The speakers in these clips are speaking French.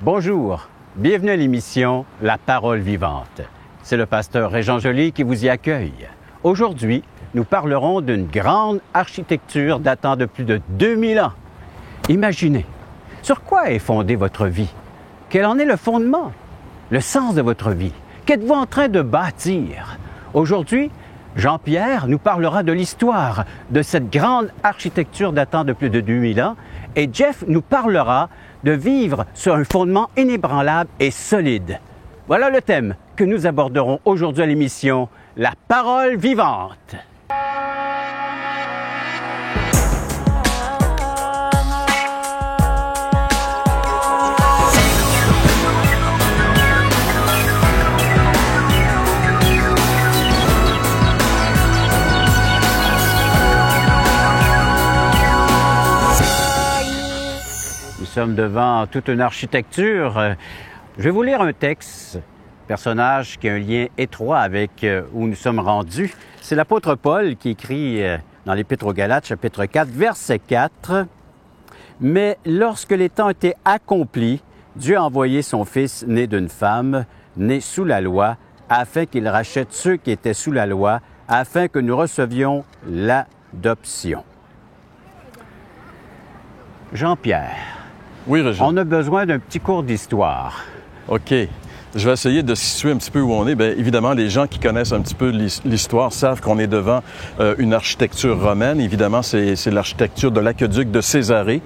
Bonjour, bienvenue à l'émission La Parole vivante. C'est le pasteur Régent Joly qui vous y accueille. Aujourd'hui, nous parlerons d'une grande architecture datant de plus de 2000 ans. Imaginez, sur quoi est fondée votre vie? Quel en est le fondement? Le sens de votre vie? Qu'êtes-vous en train de bâtir? Aujourd'hui, Jean-Pierre nous parlera de l'histoire de cette grande architecture datant de plus de 2000 ans et Jeff nous parlera de vivre sur un fondement inébranlable et solide. Voilà le thème que nous aborderons aujourd'hui à l'émission La Parole vivante. Nous sommes devant toute une architecture. Je vais vous lire un texte, personnage qui a un lien étroit avec où nous sommes rendus. C'est l'apôtre Paul qui écrit dans l'Épître aux Galates, chapitre 4, verset 4. « Mais lorsque les temps étaient accomplis, Dieu a envoyé son Fils né d'une femme, né sous la loi, afin qu'il rachète ceux qui étaient sous la loi, afin que nous recevions l'adoption. » Jean-Pierre. Oui, Régent. On a besoin d'un petit cours d'histoire. OK. Je vais essayer de situer un petit peu où on est. Bien, évidemment, les gens qui connaissent un petit peu l'histoire savent qu'on est devant une architecture romaine. Évidemment, c'est l'architecture de l'aqueduc de Césarée.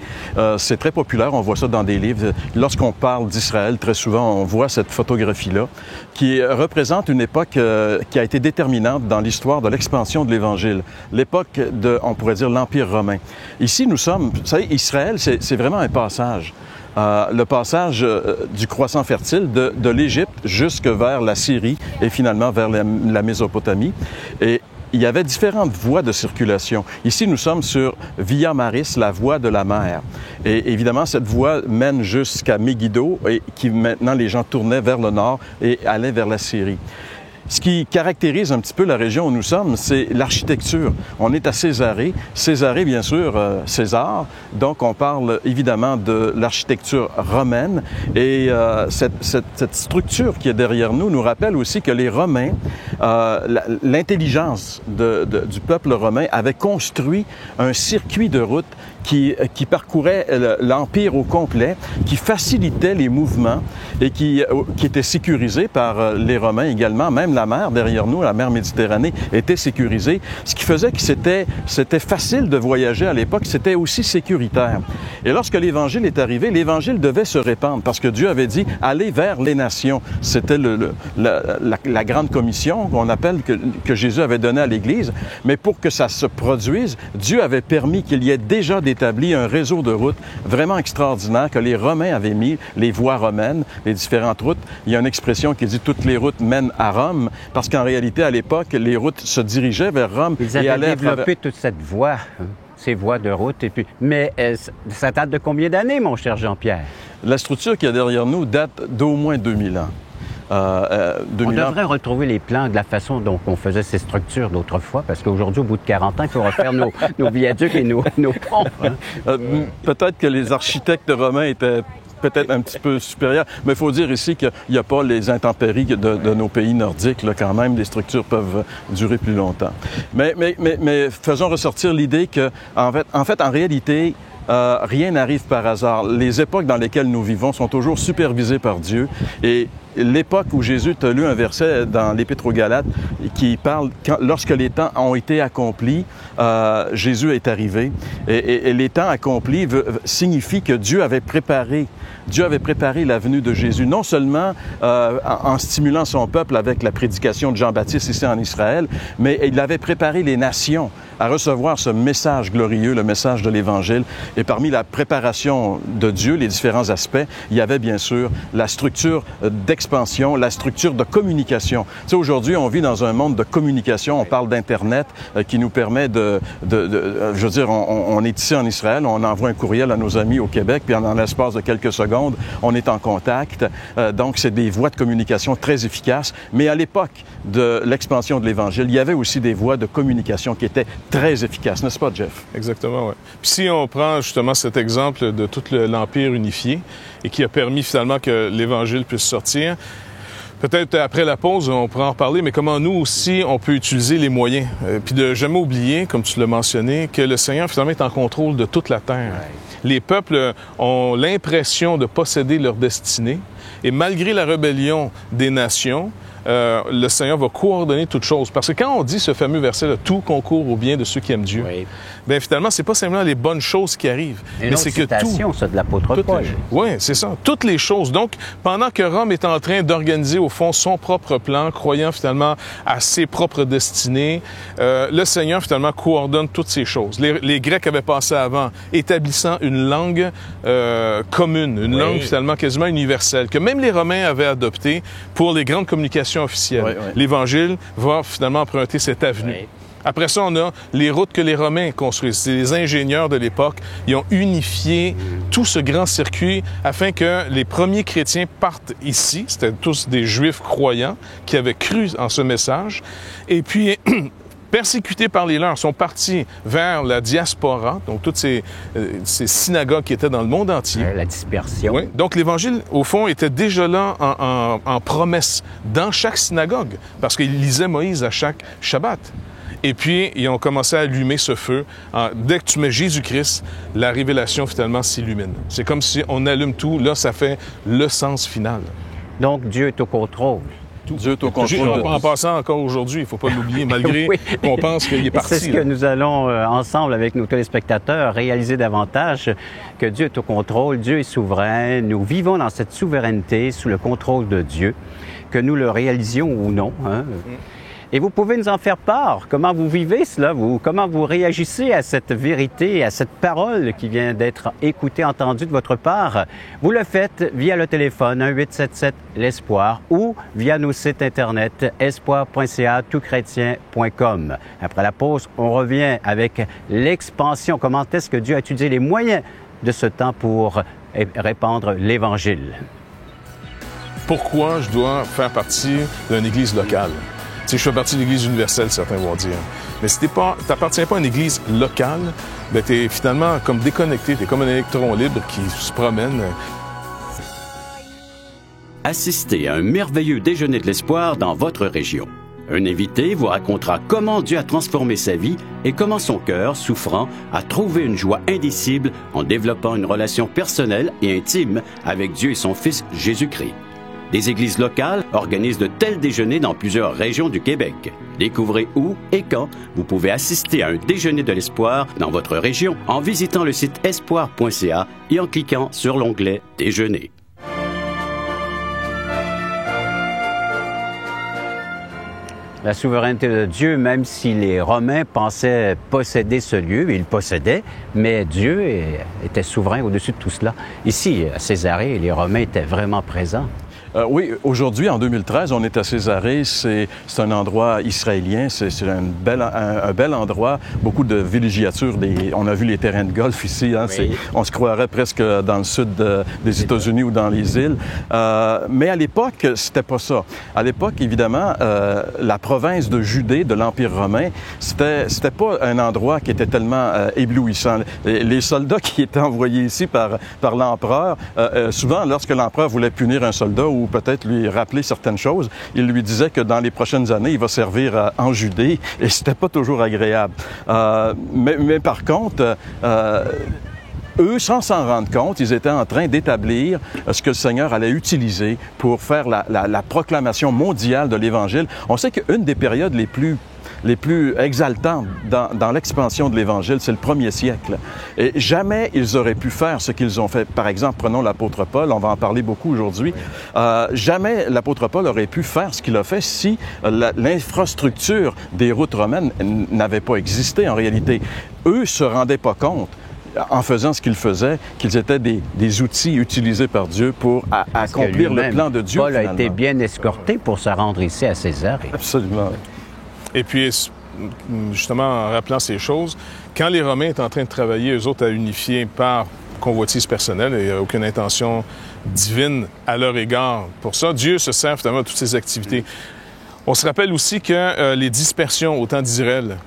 C'est très populaire, on voit ça dans des livres. Lorsqu'on parle d'Israël, très souvent, on voit cette photographie-là qui représente une époque qui a été déterminante dans l'histoire de l'expansion de l'Évangile. L'époque de, on pourrait dire, l'Empire romain. Ici, nous sommes, vous savez, Israël, c'est vraiment un passage. Le passage du croissant fertile de l'Égypte jusque vers la Syrie et finalement vers la Mésopotamie. Et il y avait différentes voies de circulation. Ici, nous sommes sur Via Maris, la voie de la mer. Et évidemment, cette voie mène jusqu'à Megiddo et qui maintenant les gens tournaient vers le nord et allaient vers la Syrie. Ce qui caractérise un petit peu la région où nous sommes, c'est l'architecture. On est à Césarée. Césarée, bien sûr, César. Donc, on parle évidemment de l'architecture romaine. Et cette structure qui est derrière nous nous rappelle aussi que les Romains, l'intelligence du peuple romain avait construit un circuit de route qui parcourait l'Empire au complet, qui facilitait les mouvements et qui était sécurisé par les Romains également. Même la mer derrière nous, la mer Méditerranée, était sécurisée, ce qui faisait que c'était facile de voyager à l'époque, c'était aussi sécuritaire. Et lorsque l'Évangile est arrivé, l'Évangile devait se répandre parce que Dieu avait dit « Allez vers les nations ». C'était la grande commission qu'on appelle que Jésus avait donnée à l'Église. Mais pour que ça se produise, Dieu avait permis qu'il y ait déjà établi un réseau de routes vraiment extraordinaire que les Romains avaient mis, les voies romaines, les différentes routes. Il y a une expression qui dit « toutes les routes mènent à Rome », parce qu'en réalité, à l'époque, les routes se dirigeaient vers Rome. Ils avaient développé toute cette voie, ces voies de route. Et puis... Mais ça date de combien d'années, mon cher Jean-Pierre? La structure qui est derrière nous date d'au moins 2000 ans. On devrait retrouver les plans de la façon dont on faisait ces structures d'autrefois, parce qu'aujourd'hui, au bout de 40 ans, il faut refaire nos viaducs et nos ponts. Hein? Peut-être que les architectes romains étaient peut-être un petit peu supérieurs, mais il faut dire ici qu'il n'y a pas les intempéries de nos pays nordiques. Là, quand même, les structures peuvent durer plus longtemps. Mais faisons ressortir l'idée que, en réalité, rien n'arrive par hasard. Les époques dans lesquelles nous vivons sont toujours supervisées par Dieu. Et l'époque où Jésus t'a lu un verset dans l'Épître aux Galates qui parle lorsque les temps ont été accomplis, Jésus est arrivé. Et les temps accomplis signifie que Dieu avait préparé la venue de Jésus, non seulement en stimulant son peuple avec la prédication de Jean-Baptiste ici en Israël, mais il avait préparé les nations à recevoir ce message glorieux, le message de l'Évangile. Et parmi la préparation de Dieu, les différents aspects, il y avait bien sûr la structure d'expansion, la structure de communication. Tu sais, aujourd'hui, on vit dans un monde de communication. On parle d'Internet qui nous permet je veux dire, on est ici en Israël, on envoie un courriel à nos amis au Québec, puis en l'espace de quelques secondes, on est en contact. Donc, c'est des voies de communication très efficaces. Mais à l'époque de l'expansion de l'Évangile, il y avait aussi des voies de communication qui étaient très efficaces, n'est-ce pas, Jeff? Exactement, oui. Puis si on prend justement cet exemple de tout l'Empire unifié et qui a permis finalement que l'Évangile puisse sortir. Peut-être après la pause, on pourra en reparler, mais comment nous aussi, on peut utiliser les moyens. Puis de jamais oublier, comme tu l'as mentionné, que le Seigneur finalement est en contrôle de toute la terre. Ouais. Les peuples ont l'impression de posséder leur destinée et malgré la rébellion des nations, le Seigneur va coordonner toutes choses. Parce que quand on dit ce fameux verset-là, tout concourt au bien de ceux qui aiment Dieu, oui. Bien finalement, c'est pas simplement les bonnes choses qui arrivent, mais c'est que tout. Ça, de l'apôtre Paul. Oui, c'est ça. Toutes les choses. Donc, pendant que Rome est en train d'organiser au fond son propre plan, croyant finalement à ses propres destinées, le Seigneur finalement coordonne toutes ces choses. Les Grecs avaient passé avant, établissant une langue commune, une langue finalement quasiment universelle, que même les Romains avaient adoptée pour les grandes communications officielles. Oui. L'Évangile va finalement emprunter cette avenue. Oui. Après ça, on a les routes que les Romains construisent. C'est les ingénieurs de l'époque. Ils ont unifié tout ce grand circuit afin que les premiers chrétiens partent ici. C'était tous des Juifs croyants qui avaient cru en ce message. Et puis, persécutés par les leurs, sont partis vers la diaspora, donc toutes ces synagogues qui étaient dans le monde entier. La dispersion. Oui. Donc l'Évangile, au fond, était déjà là en promesse dans chaque synagogue, parce qu'ils lisaient Moïse à chaque Shabbat. Et puis, ils ont commencé à allumer ce feu. Dès que tu mets Jésus-Christ, la révélation, finalement, s'illumine. C'est comme si on allume tout. Là, ça fait le sens final. Donc, Dieu est au contrôle. Dieu est au contrôle. En passant encore aujourd'hui, il ne faut pas l'oublier, malgré qu'on pense qu'il est parti. C'est ce que nous allons, ensemble, avec nos téléspectateurs, réaliser davantage, que Dieu est au contrôle, Dieu est souverain. Nous vivons dans cette souveraineté, sous le contrôle de Dieu, que nous le réalisions ou non. Et vous pouvez nous en faire part. Comment vous vivez cela? Comment vous réagissez à cette vérité, à cette parole qui vient d'être écoutée, entendue de votre part? Vous le faites via le téléphone 1-877-l'Espoir ou via nos sites Internet espoir.ca, toutchrétien.com. Après la pause, on revient avec l'expansion. Comment est-ce que Dieu a utilisé les moyens de ce temps pour répandre l'Évangile? Pourquoi je dois faire partie d'une église locale? Tu sais, je fais partie de l'Église universelle, certains vont dire. Mais si tu n'appartiens pas à une Église locale, bien, tu es finalement comme déconnecté, tu es comme un électron libre qui se promène. Assistez à un merveilleux déjeuner de l'espoir dans votre région. Un invité vous racontera comment Dieu a transformé sa vie et comment son cœur, souffrant, a trouvé une joie indicible en développant une relation personnelle et intime avec Dieu et son Fils Jésus-Christ. Des églises locales organisent de tels déjeuners dans plusieurs régions du Québec. Découvrez où et quand vous pouvez assister à un déjeuner de l'espoir dans votre région en visitant le site espoir.ca et en cliquant sur l'onglet « Déjeuner ». La souveraineté de Dieu, même si les Romains pensaient posséder ce lieu, ils le possédaient, mais Dieu était souverain au-dessus de tout cela. Ici, à Césarée, les Romains étaient vraiment présents. Oui, aujourd'hui, en 2013, on est à Césarée. C'est un endroit israélien. C'est un bel endroit. Beaucoup de villégiatures. On a vu les terrains de golf ici. Hein, oui. On se croirait presque dans le sud des États-Unis ou dans les îles. Mais à l'époque, c'était pas ça. À l'époque, évidemment, la province de Judée, de l'Empire romain, c'était pas un endroit qui était tellement éblouissant. Les soldats qui étaient envoyés ici par l'empereur, souvent, lorsque l'empereur voulait punir un soldat ou peut-être lui rappeler certaines choses, il lui disait que dans les prochaines années, il va servir en Judée, et c'était pas toujours agréable. Mais par contre, eux, sans s'en rendre compte, ils étaient en train d'établir ce que le Seigneur allait utiliser pour faire la proclamation mondiale de l'Évangile. On sait qu'une des périodes les plus exaltantes dans l'expansion de l'Évangile, c'est le 1er siècle. Et jamais ils auraient pu faire ce qu'ils ont fait. Par exemple, prenons l'apôtre Paul, on va en parler beaucoup aujourd'hui. Jamais l'apôtre Paul aurait pu faire ce qu'il a fait si l'infrastructure des routes romaines n'avait pas existé en réalité. Eux se rendaient pas compte, en faisant ce qu'ils faisaient, qu'ils étaient des outils utilisés par Dieu pour accomplir le plan de Dieu. Paul finalement a été bien escorté pour se rendre ici à Césarée. Absolument. Et puis, justement, en rappelant ces choses, quand les Romains étaient en train de travailler, eux autres, à unifier par convoitise personnelle, et il n'y a aucune intention divine à leur égard pour ça, Dieu se sert finalement de toutes ces activités. On se rappelle aussi que les dispersions au temps d'Israël,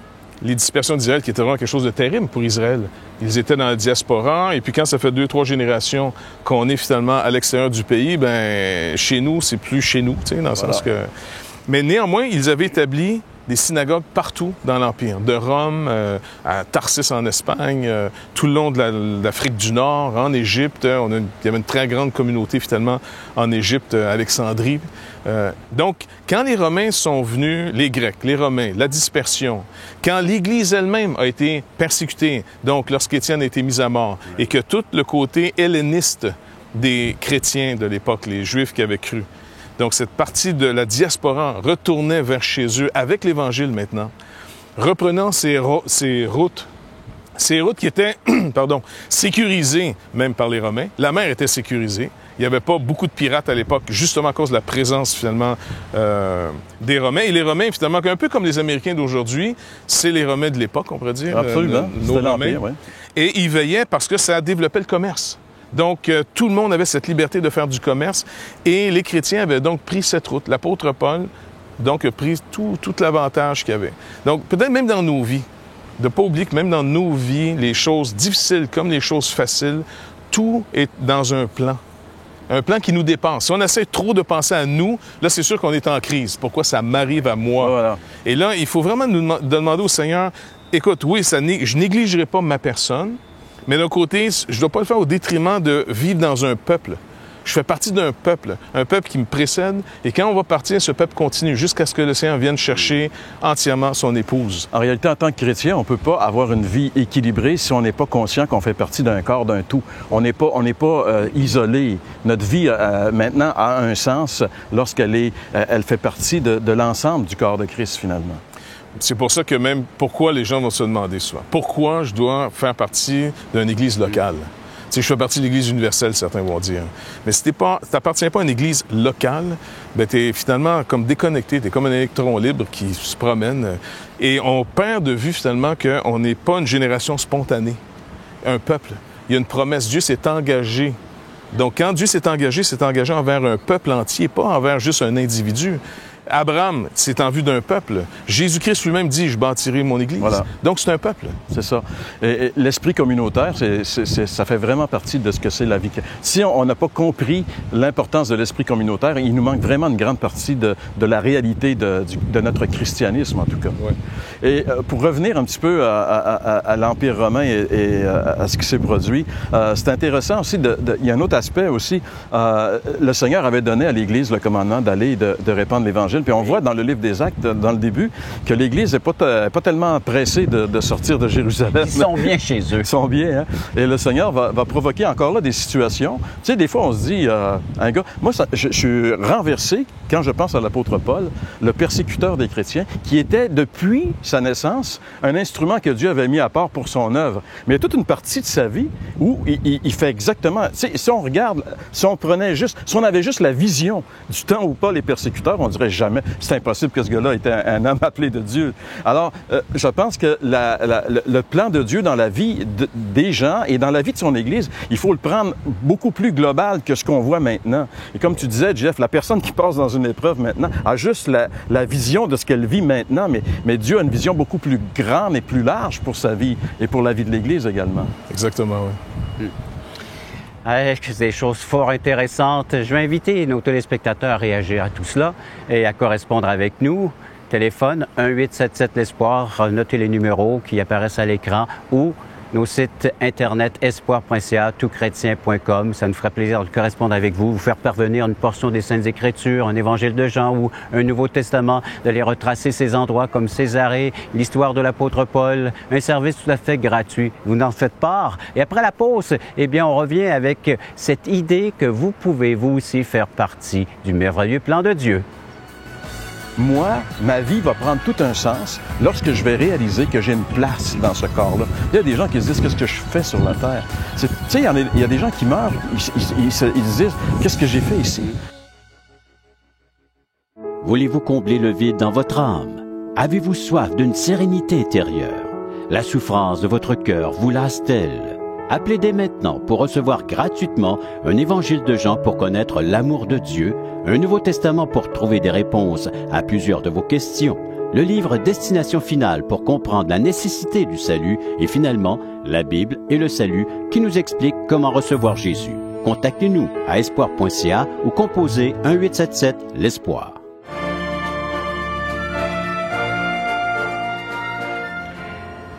les dispersions d'Israël qui étaient vraiment quelque chose de terrible pour Israël. Ils étaient dans la diaspora, et puis quand ça fait 2-3 générations qu'on est finalement à l'extérieur du pays, ben chez nous, c'est plus chez nous, tu sais, dans le sens que... Mais néanmoins, ils avaient établi des synagogues partout dans l'Empire, de Rome à Tarsis en Espagne, tout le long de l'Afrique du Nord, en Égypte. Il y avait une très grande communauté finalement en Égypte, à Alexandrie. Donc, quand les Romains sont venus, les Grecs, les Romains, la dispersion, quand l'Église elle-même a été persécutée, donc lorsqu'Étienne a été mis à mort, et que tout le côté helléniste des chrétiens de l'époque, les Juifs qui avaient cru, donc, cette partie de la diaspora retournait vers chez eux avec l'Évangile maintenant, reprenant ces routes qui étaient sécurisées même par les Romains. La mer était sécurisée. Il n'y avait pas beaucoup de pirates à l'époque, justement à cause de la présence, finalement, des Romains. Et les Romains, finalement, un peu comme les Américains d'aujourd'hui, c'est les Romains de l'époque, on pourrait dire. Absolument. Nos Romains. Ouais. Et ils veillaient parce que ça a développé le commerce. Donc, tout le monde avait cette liberté de faire du commerce et les chrétiens avaient donc pris cette route. L'apôtre Paul, donc, a pris tout l'avantage qu'il y avait. Donc, peut-être même dans nos vies, de ne pas oublier que même dans nos vies, les choses difficiles comme les choses faciles, tout est dans un plan qui nous dépasse. Si on essaie trop de penser à nous, là, c'est sûr qu'on est en crise. Pourquoi ça m'arrive à moi? Voilà. Et là, il faut vraiment demander au Seigneur, écoute, oui, je négligerai pas ma personne, mais d'un côté, je ne dois pas le faire au détriment de vivre dans un peuple. Je fais partie d'un peuple qui me précède, et quand on va partir, ce peuple continue jusqu'à ce que le Seigneur vienne chercher entièrement son épouse. En réalité, en tant que chrétien, on ne peut pas avoir une vie équilibrée si on n'est pas conscient qu'on fait partie d'un corps, d'un tout. On n'est pas isolé. Notre vie, maintenant, a un sens lorsqu'elle elle fait partie de l'ensemble du corps de Christ, finalement. C'est pour ça que même, pourquoi les gens vont se demander souvent, pourquoi je dois faire partie d'une église locale? Tu sais, je fais partie de l'Église universelle, certains vont dire. Mais si tu n'appartiens pas à une église locale, ben tu es finalement comme déconnecté, tu es comme un électron libre qui se promène. Et on perd de vue finalement qu'on n'est pas une génération spontanée, un peuple. Il y a une promesse, Dieu s'est engagé. Donc quand Dieu s'est engagé envers un peuple entier, pas envers juste un individu. Abraham, c'est en vue d'un peuple. Jésus-Christ lui-même dit, je bâtirai mon Église. Voilà. Donc, c'est un peuple. C'est ça. Et l'esprit communautaire, ça fait vraiment partie de ce que c'est la vie. Si on n'a pas compris l'importance de l'esprit communautaire, il nous manque vraiment une grande partie de la réalité de notre christianisme, en tout cas. Ouais. Et pour revenir un petit peu à l'Empire romain et à ce qui s'est produit, c'est intéressant aussi, il y a un autre aspect aussi. Le Seigneur avait donné à l'Église le commandement d'aller et de répandre l'Évangile. Puis on voit dans le livre des Actes, dans le début, que l'Église n'est pas tellement pressée de sortir de Jérusalem. Ils sont bien chez eux. Ils sont bien, hein? Et le Seigneur va provoquer encore là des situations. Tu sais, des fois, on se dit, un gars... Moi, je suis renversé quand je pense à l'apôtre Paul, le persécuteur des chrétiens, qui était, depuis sa naissance, un instrument que Dieu avait mis à part pour son œuvre. Mais il y a toute une partie de sa vie où il fait exactement... Tu sais, si on regarde, si on avait juste la vision du temps où Paul est persécuteur, on dirait jamais. C'est impossible que ce gars-là était un homme appelé de Dieu. Alors, je pense que le plan de Dieu dans la vie des gens et dans la vie de son Église, il faut le prendre beaucoup plus global que ce qu'on voit maintenant. Et comme tu disais, Jeff, la personne qui passe dans une épreuve maintenant a juste la vision de ce qu'elle vit maintenant, mais Dieu a une vision beaucoup plus grande et plus large pour sa vie et pour la vie de l'Église également. Exactement, oui. C'est des choses fort intéressantes. Je vais inviter nos téléspectateurs à réagir à tout cela et à correspondre avec nous. Téléphone 1-877-l'Espoir, notez les numéros qui apparaissent à l'écran ou nos sites internet espoir.ca, toutchrétien.com. Ça nous ferait plaisir de correspondre avec vous, vous faire parvenir une portion des Saintes Écritures, un évangile de Jean ou un Nouveau Testament, de les retracer ces endroits comme Césarée, l'histoire de l'apôtre Paul, un service tout à fait gratuit. Vous n'en faites part. Et après la pause, eh bien, on revient avec cette idée que vous pouvez, vous aussi, faire partie du merveilleux plan de Dieu. Moi, ma vie va prendre tout un sens lorsque je vais réaliser que j'ai une place dans ce corps-là. Il y a des gens qui se disent « Qu'est-ce que je fais sur la terre? » Tu sais, il y a des gens qui meurent, ils se disent « Qu'est-ce que j'ai fait ici? » Voulez-vous combler le vide dans votre âme? Avez-vous soif d'une sérénité intérieure? La souffrance de votre cœur vous lasse-t-elle? Appelez dès maintenant pour recevoir gratuitement un évangile de Jean pour connaître l'amour de Dieu, un Nouveau Testament pour trouver des réponses à plusieurs de vos questions, le livre Destination finale pour comprendre la nécessité du salut et finalement la Bible et le salut qui nous explique comment recevoir Jésus. Contactez-nous à espoir.ca ou composez 1-877-l'Espoir.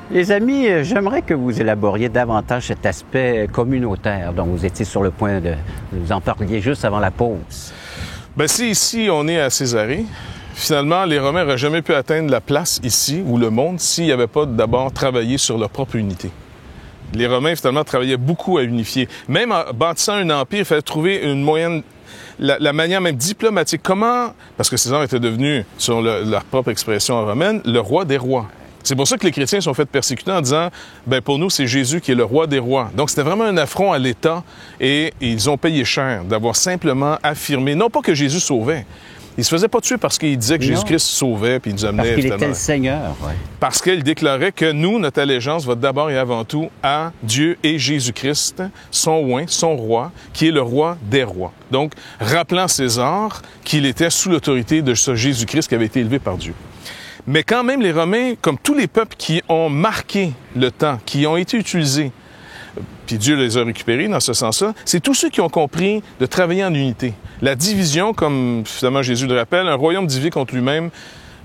Les amis, j'aimerais que vous élaboriez davantage cet aspect communautaire dont vous étiez sur le point de vous en parliez juste avant la pause. Bien, si ici on est à Césarée, finalement, les Romains n'auraient jamais pu atteindre la place ici, ou le monde, s'ils n'avaient pas d'abord travaillé sur leur propre unité. Les Romains, finalement, travaillaient beaucoup à unifier. Même en bâtissant un empire, il fallait trouver une moyenne, la manière même diplomatique. Comment, parce que César était devenu, selon leur propre expression romaine, le roi des rois. C'est pour ça que les chrétiens sont fait persécuter en disant, ben pour nous, c'est Jésus qui est le roi des rois. Donc, c'était vraiment un affront à l'État et ils ont payé cher d'avoir simplement affirmé, non pas que Jésus sauvait. Il se faisait pas tuer parce qu'il disait que Jésus-Christ sauvait puis il nous amenait... Parce qu'il était le Seigneur, oui. Parce qu'il déclarait que nous, notre allégeance va d'abord et avant tout à Dieu et Jésus-Christ, son oint, son roi, qui est le roi des rois. Donc, rappelant César qu'il était sous l'autorité de ce Jésus-Christ qui avait été élevé par Dieu. Mais quand même, les Romains, comme tous les peuples qui ont marqué le temps, qui ont été utilisés, puis Dieu les a récupérés dans ce sens-là, c'est tous ceux qui ont compris de travailler en unité. La division, comme finalement Jésus le rappelle, un royaume divisé contre lui-même,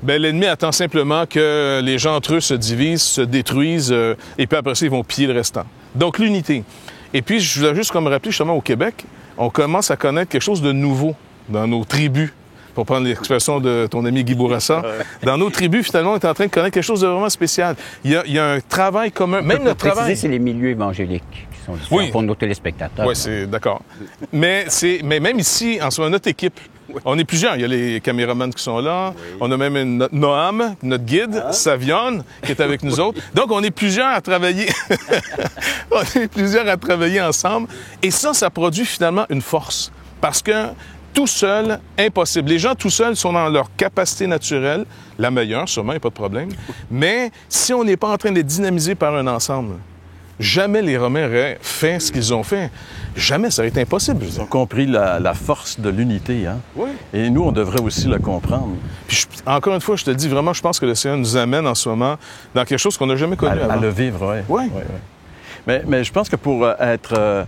ben l'ennemi attend simplement que les gens entre eux se divisent, se détruisent, et puis après ça, ils vont piller le restant. Donc l'unité. Et puis, je voulais juste comme rappeler, justement, au Québec, on commence à connaître quelque chose de nouveau dans nos tribus. Pour prendre l'expression de ton ami Guy Bourassa, dans nos tribus, finalement, on est en train de connaître quelque chose de vraiment spécial. Il y a un travail commun. Même notre travail... c'est les milieux évangéliques qui sont différents pour nos téléspectateurs. Oui, c'est d'accord. Mais même ici, en ce moment, notre équipe, on est plusieurs. Il y a les caméramans qui sont là. Oui. On a même Noam, notre guide, Savion, qui est avec nous autres. Donc, on est plusieurs à travailler. On est plusieurs à travailler ensemble. Et ça produit finalement une force. Parce que tout seul, impossible. Les gens tout seuls sont dans leur capacité naturelle, la meilleure, sûrement, il n'y a pas de problème. Mais si on n'est pas en train d'être dynamisé par un ensemble, jamais les Romains auraient fait ce qu'ils ont fait. Jamais, ça aurait été impossible. Ils ont compris la force de l'unité, hein? Oui. Et nous, on devrait aussi la comprendre. Puis encore une fois, je te dis vraiment, je pense que le Seigneur nous amène en ce moment dans quelque chose qu'on n'a jamais connu avant. À le vivre, oui. Oui. Oui. Mais je pense que pour être...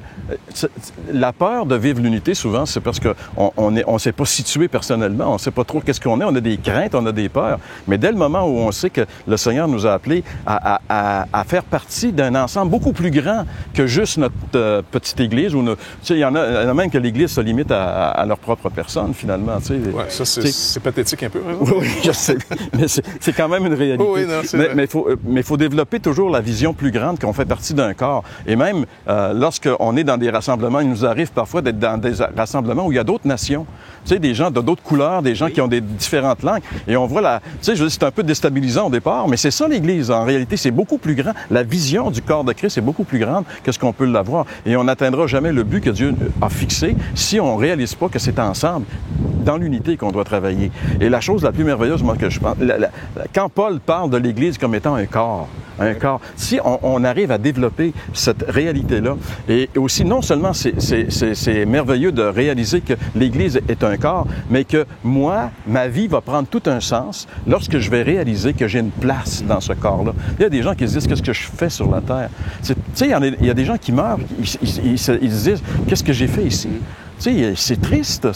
la peur de vivre l'unité, souvent, c'est parce qu'on ne s'est pas situé personnellement, on ne sait pas trop qu'est-ce qu'on est, on a des craintes, on a des peurs. Mais dès le moment où on sait que le Seigneur nous a appelés à faire partie d'un ensemble beaucoup plus grand que juste notre petite Église, où il y en a même que l'Église se limite à leur propre personne, finalement. Oui, ça, c'est pathétique un peu. Hein? Oui, je sais, mais c'est quand même une réalité. Oui, non, c'est vrai. Mais il faut développer toujours la vision plus grande qu'on fait partie d'un corps. Et même, lorsqu'on est dans des rassemblements, il nous arrive parfois d'être dans des rassemblements où il y a d'autres nations. Tu sais, des gens de d'autres couleurs, des gens qui ont des différentes langues. Et on voit tu sais, je veux dire, c'est un peu déstabilisant au départ, mais c'est ça l'Église. En réalité, c'est beaucoup plus grand. La vision du corps de Christ est beaucoup plus grande que ce qu'on peut l'avoir. Et on n'atteindra jamais le but que Dieu a fixé si on ne réalise pas que c'est ensemble, dans l'unité, qu'on doit travailler. Et la chose la plus merveilleuse, moi, que je pense, quand Paul parle de l'Église comme étant un corps, si on arrive à développer cette réalité-là, et aussi, non seulement c'est merveilleux de réaliser que l'Église est un corps, mais que moi, ma vie va prendre tout un sens lorsque je vais réaliser que j'ai une place dans ce corps-là. Il y a des gens qui se disent, qu'est-ce que je fais sur la terre? Tu sais, il y a des gens qui meurent, ils se disent, qu'est-ce que j'ai fait ici? Tu sais, c'est triste,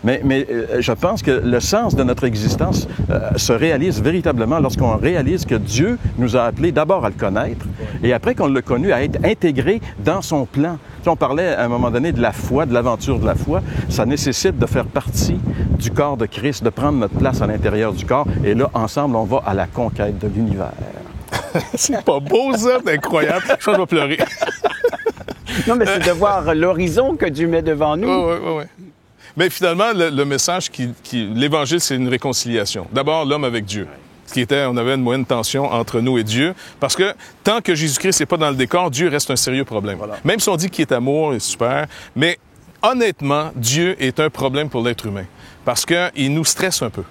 mais je pense que le sens de notre existence se réalise véritablement lorsqu'on réalise que Dieu nous a appelés d'abord à le connaître et après qu'on l'a connu, à être intégré dans son plan. Tu sais, on parlait à un moment donné de la foi, de l'aventure de la foi. Ça nécessite de faire partie du corps de Christ, de prendre notre place à l'intérieur du corps. Et là, ensemble, on va à la conquête de l'univers. C'est pas beau, ça? C'est incroyable. Je pense que je vais pleurer. Non, mais c'est de voir l'horizon que Dieu met devant nous. Oui. Mais finalement, le message, l'Évangile, c'est une réconciliation. D'abord, l'homme avec Dieu. On avait une moyenne tension entre nous et Dieu, parce que tant que Jésus-Christ n'est pas dans le décor, Dieu reste un sérieux problème. Voilà. Même si on dit qu'il est amour, c'est super, mais honnêtement, Dieu est un problème pour l'être humain, parce qu'il nous stresse un peu.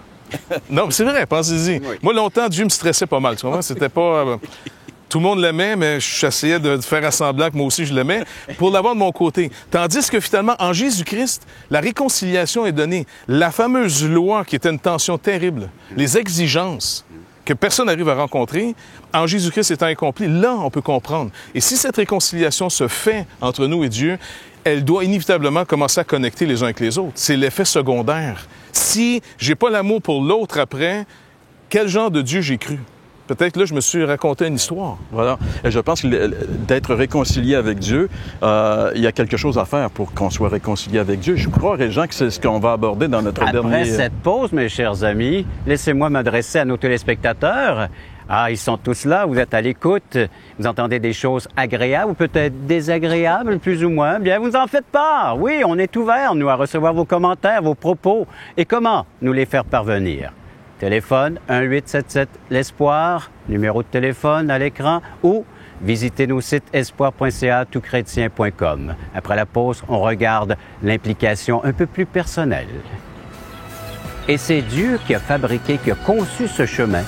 Non, mais c'est vrai, pensez-y. Oui. Moi, longtemps, Dieu me stressait pas mal, tu vois, c'était pas... Tout le monde l'aimait, mais j'essayais de faire semblant que moi aussi je l'aimais pour l'avoir de mon côté. Tandis que finalement, en Jésus-Christ, la réconciliation est donnée. La fameuse loi qui était une tension terrible, les exigences, que personne n'arrive à rencontrer, en Jésus-Christ étant accompli, là, on peut comprendre. Et si cette réconciliation se fait entre nous et Dieu, elle doit inévitablement commencer à connecter les uns avec les autres. C'est l'effet secondaire. Si j'ai pas l'amour pour l'autre après, quel genre de Dieu j'ai cru? Peut-être là, je me suis raconté une histoire. Voilà. Et je pense que d'être réconcilié avec Dieu, il y a quelque chose à faire pour qu'on soit réconcilié avec Dieu. Je crois, Régent, que c'est ce qu'on va aborder dans notre Après cette pause, mes chers amis, laissez-moi m'adresser à nos téléspectateurs. Ah, ils sont tous là, vous êtes à l'écoute, vous entendez des choses agréables ou peut-être désagréables, plus ou moins. Bien, vous en faites part. Oui, on est ouvert, nous, à recevoir vos commentaires, vos propos. Et comment nous les faire parvenir? Téléphone 1-877-L'Espoir, numéro de téléphone à l'écran, ou visitez nos sites espoir.ca, toutchrétien.com. Après la pause, on regarde l'implication un peu plus personnelle. Et c'est Dieu qui a fabriqué, qui a conçu ce chemin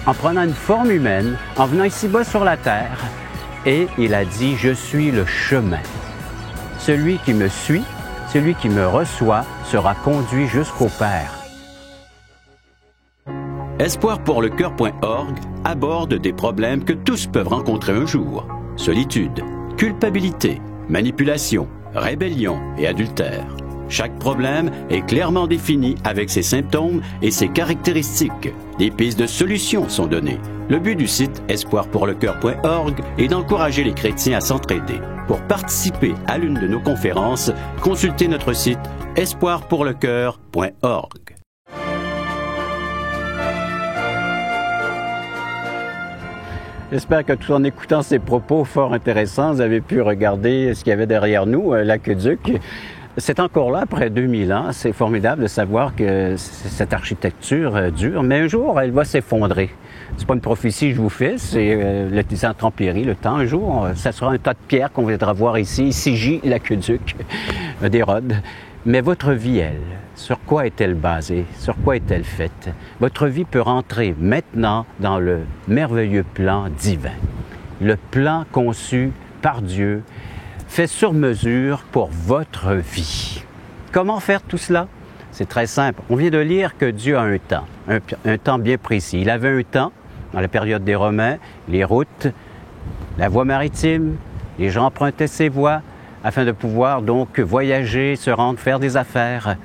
en prenant une forme humaine, en venant ici-bas sur la terre, et il a dit « Je suis le chemin. Celui qui me suit, celui qui me reçoit, sera conduit jusqu'au Père. » Espoirpourlecoeur.org aborde des problèmes que tous peuvent rencontrer un jour. Solitude, culpabilité, manipulation, rébellion et adultère. Chaque problème est clairement défini avec ses symptômes et ses caractéristiques. Des pistes de solutions sont données. Le but du site espoirpourlecoeur.org est d'encourager les chrétiens à s'entraider. Pour participer à l'une de nos conférences, consultez notre site espoirpourlecoeur.org. J'espère que tout en écoutant ces propos fort intéressants, vous avez pu regarder ce qu'il y avait derrière nous, l'aqueduc. C'est encore là, après 2000 ans. C'est formidable de savoir que cette architecture dure, mais un jour, elle va s'effondrer. C'est pas une prophétie que je vous fais, c'est le intempéries, le temps. Un jour, ça sera un tas de pierres qu'on viendra voir ici. Ici gît l'aqueduc d'Hérode. Mais votre vie, elle, sur quoi est-elle basée? Sur quoi est-elle faite? Votre vie peut rentrer maintenant dans le merveilleux plan divin. Le plan conçu par Dieu, fait sur mesure pour votre vie. Comment faire tout cela? C'est très simple. On vient de lire que Dieu a un temps, un temps bien précis. Il avait un temps, dans la période des Romains, les routes, la voie maritime, les gens empruntaient ces voies, afin de pouvoir donc voyager, se rendre, faire des affaires.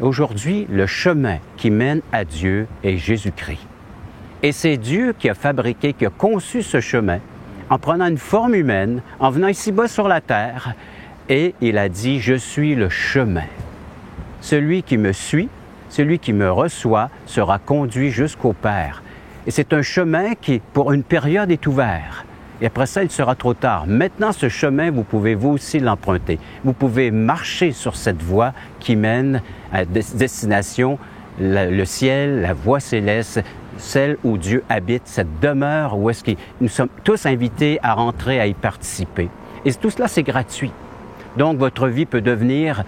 Aujourd'hui, le chemin qui mène à Dieu est Jésus-Christ. Et c'est Dieu qui a fabriqué, qui a conçu ce chemin en prenant une forme humaine, en venant ici-bas sur la terre, et il a dit « Je suis le chemin. Celui qui me suit, celui qui me reçoit, sera conduit jusqu'au Père. » Et c'est un chemin qui, pour une période, est ouvert. Et après ça, il sera trop tard. Maintenant, ce chemin, vous pouvez vous aussi l'emprunter. Vous pouvez marcher sur cette voie qui mène à destination, le ciel, la voie céleste, celle où Dieu habite, cette demeure où est-ce que nous sommes tous invités à rentrer, à y participer. Et tout cela, c'est gratuit. Donc, votre vie peut devenir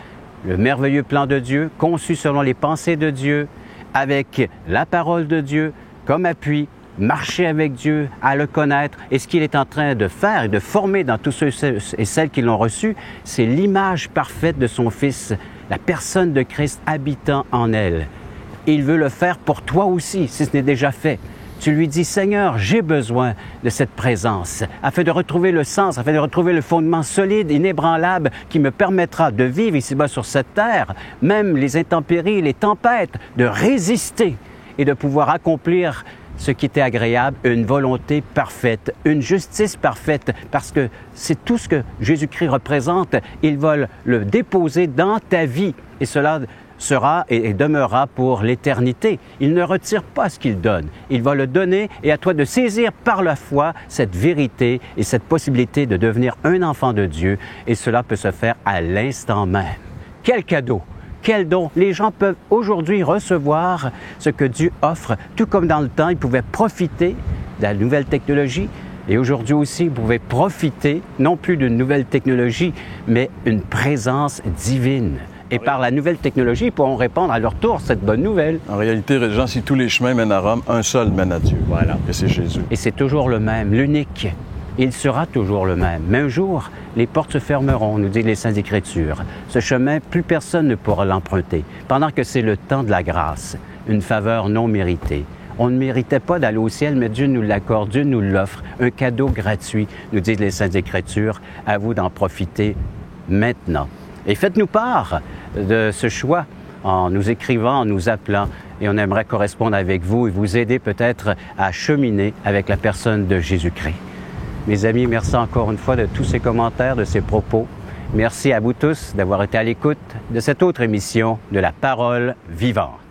le merveilleux plan de Dieu, conçu selon les pensées de Dieu, avec la parole de Dieu comme appui, marcher avec Dieu, à le connaître. Et ce qu'il est en train de faire et de former dans tous ceux et celles qui l'ont reçu, c'est l'image parfaite de son Fils, la personne de Christ habitant en elle. Il veut le faire pour toi aussi, si ce n'est déjà fait. Tu lui dis, Seigneur, j'ai besoin de cette présence, afin de retrouver le sens, afin de retrouver le fondement solide, inébranlable, qui me permettra de vivre ici-bas sur cette terre, même les intempéries, les tempêtes, de résister et de pouvoir accomplir ce qui était agréable, une volonté parfaite, une justice parfaite, parce que c'est tout ce que Jésus-Christ représente. Il va le déposer dans ta vie, et cela sera et demeurera pour l'éternité. Il ne retire pas ce qu'il donne. Il va le donner, et à toi de saisir par la foi cette vérité et cette possibilité de devenir un enfant de Dieu, et cela peut se faire à l'instant même. Quel cadeau! Quel don! Les gens peuvent aujourd'hui recevoir ce que Dieu offre, tout comme dans le temps, ils pouvaient profiter de la nouvelle technologie. Et aujourd'hui aussi, vous pouvez profiter, non plus d'une nouvelle technologie, mais une présence divine. Et par la nouvelle technologie, ils pourront répondre à leur tour cette bonne nouvelle. En réalité, Régent, si tous les chemins mènent à Rome, un seul mène à Dieu. Voilà. Et c'est Jésus. Et c'est toujours le même, l'unique. Il sera toujours le même. Mais un jour, les portes se fermeront, nous disent les Saintes Écritures. Ce chemin, plus personne ne pourra l'emprunter, pendant que c'est le temps de la grâce, une faveur non méritée. On ne méritait pas d'aller au ciel, mais Dieu nous l'accorde, Dieu nous l'offre, un cadeau gratuit, nous disent les Saintes Écritures. À vous d'en profiter maintenant. Et faites-nous part de ce choix en nous écrivant, en nous appelant, et on aimerait correspondre avec vous et vous aider peut-être à cheminer avec la personne de Jésus-Christ. Mes amis, merci encore une fois de tous ces commentaires, de ces propos. Merci à vous tous d'avoir été à l'écoute de cette autre émission de La Parole vivante.